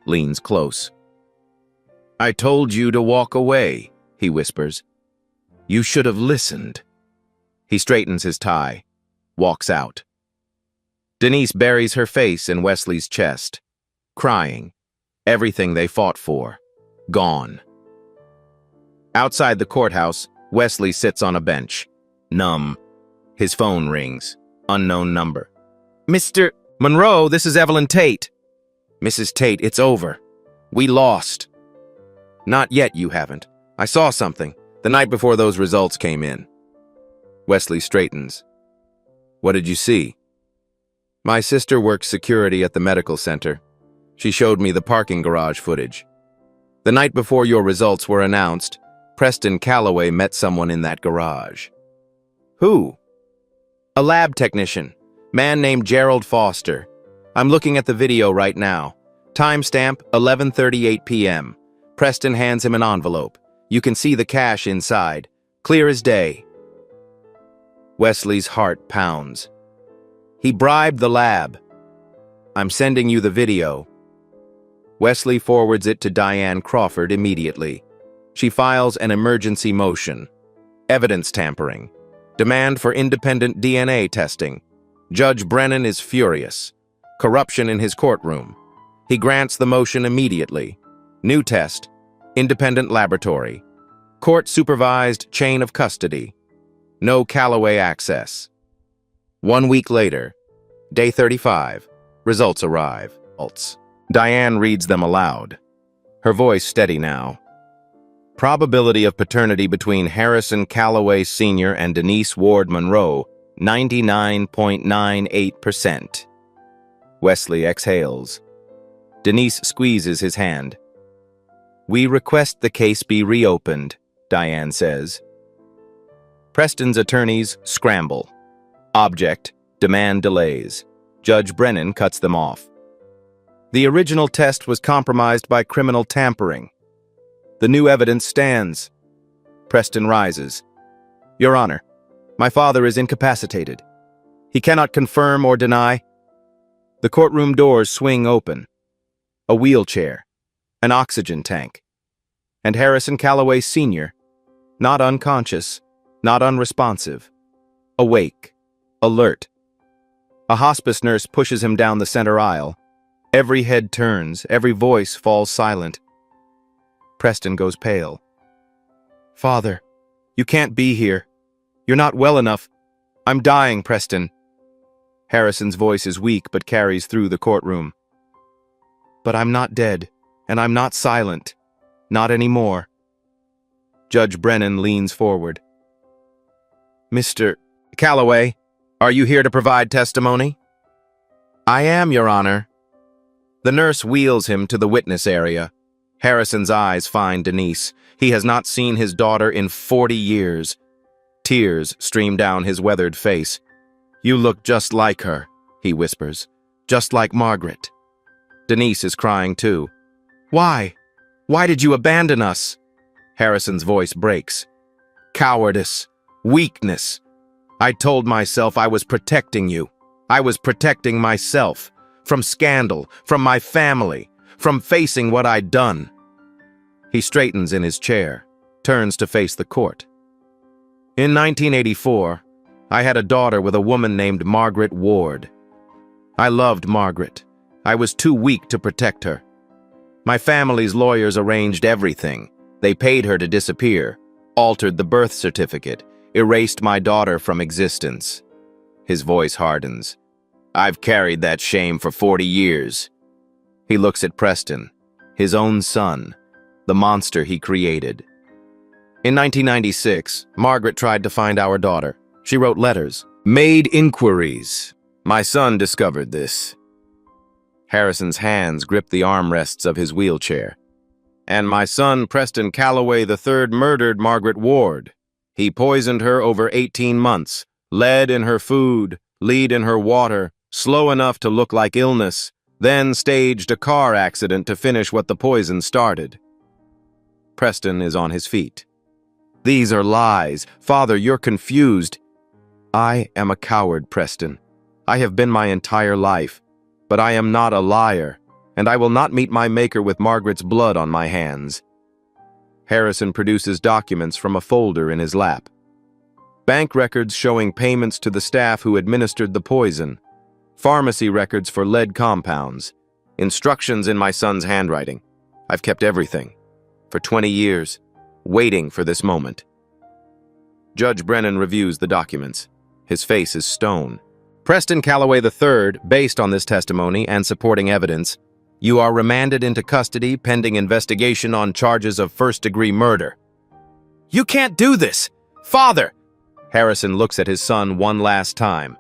leans close. I told you to walk away, he whispers. You should have listened. He straightens his tie, walks out. Denise buries her face in Wesley's chest, crying. Everything they fought for, gone. Outside the courthouse, Wesley sits on a bench, numb. His phone rings, unknown number. Mr. Monroe, this is Evelyn Tate. Mrs. Tate, it's over. We lost. Not yet, you haven't. I saw something the night before those results came in. Wesley straightens. What did you see? My sister works security at the medical center. She showed me the parking garage footage. The night before your results were announced, Preston Calloway met someone in that garage. Who? A lab technician, man named Gerald Foster. I'm looking at the video right now. Timestamp 11:38 p.m. Preston hands him an envelope. You can see the cash inside, clear as day. Wesley's heart pounds. He bribed the lab. I'm sending you the video. Wesley forwards it to Diane Crawford immediately. She files an emergency motion. Evidence tampering. Demand for independent DNA testing. Judge Brennan is furious. Corruption in his courtroom. He grants the motion immediately. New test. Independent laboratory. Court-supervised chain of custody. No Calloway access. 1 week later, day 35, results arrive. Diane reads them aloud. Her voice steady now. Probability of paternity between Harrison Calloway Sr. and Denise Ward Monroe, 99.98%. Wesley exhales. Denise squeezes his hand. We request the case be reopened, Diane says. Preston's attorneys scramble. Object, demand delays. Judge Brennan cuts them off. The original test was compromised by criminal tampering. The new evidence stands. Preston rises. Your Honor, my father is incapacitated. He cannot confirm or deny. The courtroom doors swing open. A wheelchair, an oxygen tank, and Harrison Calloway Sr., not unconscious, not unresponsive, awake, alert. A hospice nurse pushes him down the center aisle. Every head turns, every voice falls silent. Preston goes pale. Father, you can't be here. You're not well enough. I'm dying, Preston. Harrison's voice is weak but carries through the courtroom. But I'm not dead, and I'm not silent. Not anymore. Judge Brennan leans forward. Mr. Calloway, are you here to provide testimony? I am, Your Honor. The nurse wheels him to the witness area. Harrison's eyes find Denise. He has not seen his daughter in 40 years. Tears stream down his weathered face. You look just like her, he whispers. Just like Margaret. Denise is crying too. Why? Why did you abandon us? Harrison's voice breaks. Cowardice. Weakness. I told myself I was protecting you. I was protecting myself. From scandal, from my family, from facing what I'd done. He straightens in his chair, turns to face the court. In 1984, I had a daughter with a woman named Margaret Ward. I loved Margaret. I was too weak to protect her. My family's lawyers arranged everything. They paid her to disappear, altered the birth certificate, erased my daughter from existence. His voice hardens. I've carried that shame for 40 years. He looks at Preston, his own son, the monster he created. In 1996, Margaret tried to find our daughter. She wrote letters, made inquiries. My son discovered this. Harrison's hands gripped the armrests of his wheelchair. And my son, Preston Calloway III, murdered Margaret Ward. He poisoned her over 18 months, lead in her food, lead in her water, slow enough to look like illness, then staged a car accident to finish what the poison started. Preston is on his feet. These are lies. Father, you're confused. I am a coward, Preston. I have been my entire life, but I am not a liar, and I will not meet my maker with Margaret's blood on my hands. Harrison produces documents from a folder in his lap. Bank records showing payments to the staff who administered the poison. Pharmacy records for lead compounds. Instructions in my son's handwriting. I've kept everything. For 20 years, waiting for this moment. Judge Brennan reviews the documents. His face is stone. Preston Calloway III, based on this testimony and supporting evidence, you are remanded into custody pending investigation on charges of first-degree murder. You can't do this! Father! Harrison looks at his son one last time.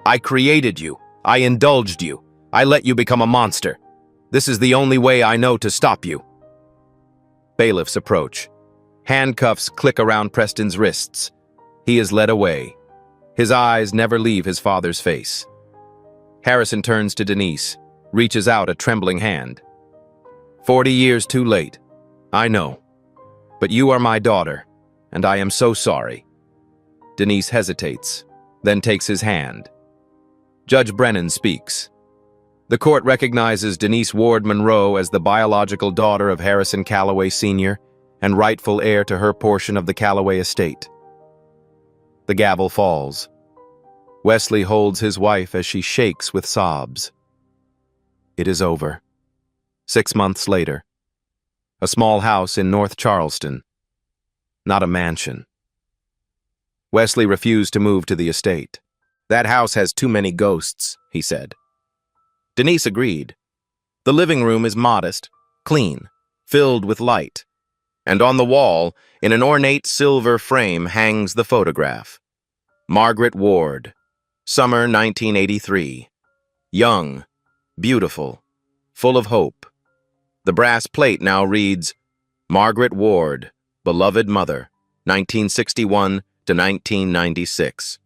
I created you. I indulged you. I let you become a monster. This is the only way I know to stop you. Bailiffs approach. Handcuffs click around Preston's wrists. He is led away. His eyes never leave his father's face. Harrison turns to Denise, reaches out a trembling hand. 40 years too late. I know. But you are my daughter, and I am so sorry. Denise hesitates, then takes his hand. Judge Brennan speaks. The court recognizes Denise Ward Monroe as the biological daughter of Harrison Calloway Sr. and rightful heir to her portion of the Calloway estate. The gavel falls. Wesley holds his wife as she shakes with sobs. It is over. 6 months later. A small house in North Charleston. Not a mansion. Wesley refused to move to the estate. That house has too many ghosts, he said. Denise agreed. The living room is modest, clean, filled with light. And on the wall, in an ornate silver frame, hangs the photograph. Margaret Ward, summer 1983. Young, beautiful, full of hope. The brass plate now reads, Margaret Ward, beloved mother, 1961 to 1996.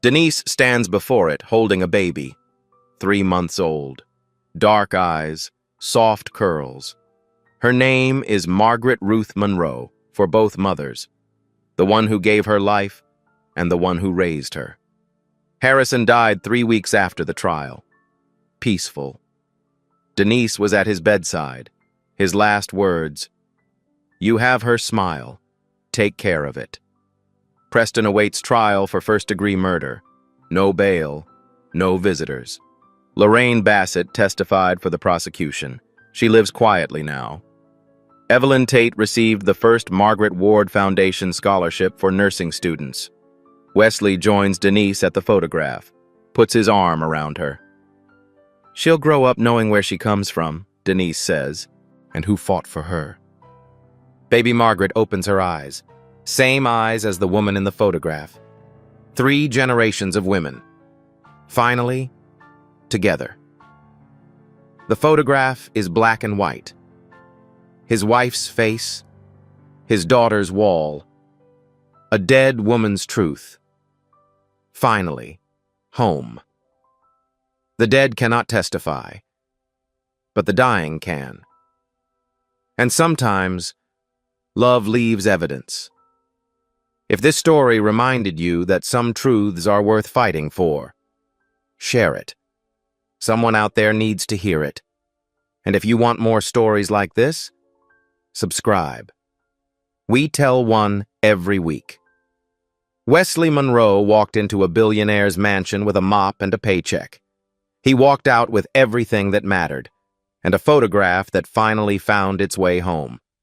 Denise stands before it, holding a baby, 3 months old. Dark eyes, soft curls. Her name is Margaret Ruth Monroe, for both mothers, the one who gave her life and the one who raised her. Harrison died 3 weeks after the trial. Peaceful. Denise was at his bedside. His last words, "You have her smile. Take care of it." Preston awaits trial for first-degree murder. No bail, no visitors. Lorraine Bassett testified for the prosecution. She lives quietly now. Evelyn Tate received the first Margaret Ward Foundation scholarship for nursing students. Wesley joins Denise at the photograph, puts his arm around her. She'll grow up knowing where she comes from, Denise says, and who fought for her. Baby Margaret opens her eyes, same eyes as the woman in the photograph. 3 generations of women. Finally, together. The photograph is black and white. His wife's face, his daughter's wall, a dead woman's truth. Finally, home. The dead cannot testify, but the dying can. And sometimes, love leaves evidence. If this story reminded you that some truths are worth fighting for, share it. Someone out there needs to hear it. And if you want more stories like this, subscribe. We tell one every week. Wesley Monroe walked into a billionaire's mansion with a mop and a paycheck. He walked out with everything that mattered, and a photograph that finally found its way home.